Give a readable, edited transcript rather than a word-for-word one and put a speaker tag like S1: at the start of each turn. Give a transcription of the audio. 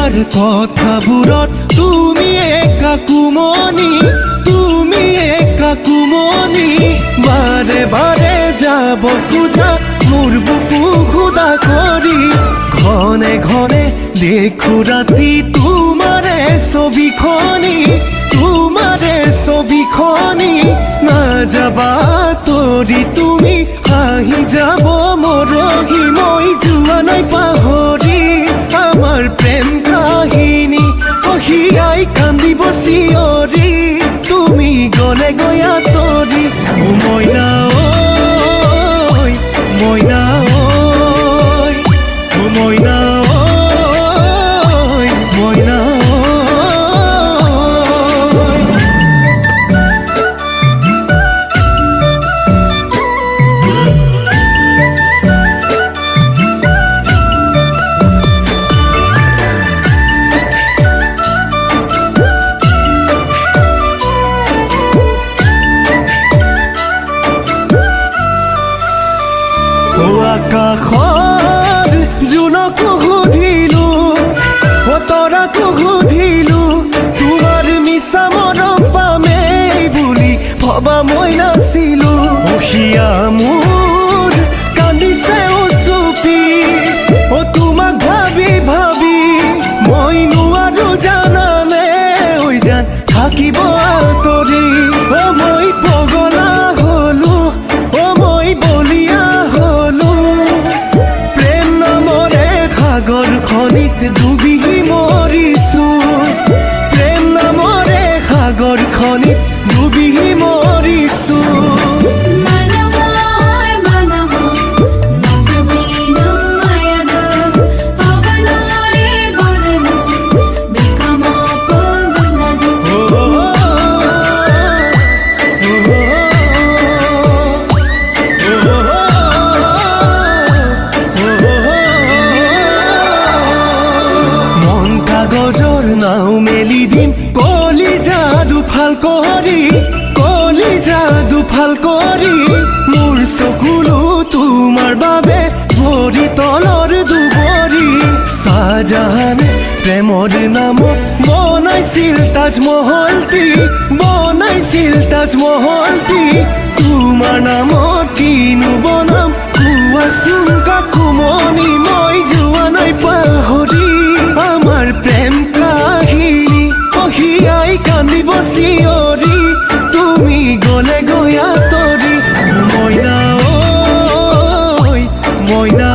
S1: তোমাৰ কথাবোৰত তুমি একা কুমনি, তুমি একা কুমনি। বাৰে বাৰে যাব খোজা মোৰ বুকু খুদা কৰি, ঘনে ঘনে দেখো ৰাতি তোমাৰে ছবিখনি, তোমাৰে ছবিখনি। নাযাবা তৰি তুমি হাঁহি যাব মৰহি, মই যোৱা নাই পাহৰি আমাৰ প্ৰেম কাহিনী। অহিয়াই কান্দিব চিঞৰি তুমি গলে গয়া তৰি। ও মইনা ঐ, মইনা ঐ, ও মইনা ঐ, মইনা ঐ। আকাশৰ জোনকো সুধিলো, তৰাকো সুধিলো, তোমাৰ মিছা মৰম পামেই বুলি ভবা মই নাছিলো। অহিয়া মোৰ কান্দিছে উচুপি, তোমাক ভাবি ভাবি মই নোৱাৰো জানানে ঐ জান থাকিব আঁতৰি। মই পগলা হলো, মই বলিয়া হলো, প্ৰেম নামৰে সাগৰখনিত ডুবি মৰিছো, প্ৰেম নামৰে সাগৰখনিত ডুবি মৰিছো। কাগজৰ নাও মেলি দিম কলিজা দুফাল কৰি, কলিজা দুফাল কৰি। মোৰ চকুলো তোমাৰ বাবে ভৰি তলৰ দুবৰি। চাহজাহানে প্ৰেমৰ নামত বনাইছিল তাজমহলটি, বনাইছিল তাজমহলটি। তোমাৰ নামত কিনো বনাম কোৱাচোন কাকুমনি, মই যোৱা নাই পাহৰি আমাৰ প্ৰেম কাহিনী। অহিয়াই কান্দিব চিঞৰি তুমি গলে গয়া তৰি। মইনা ঐ, মইনা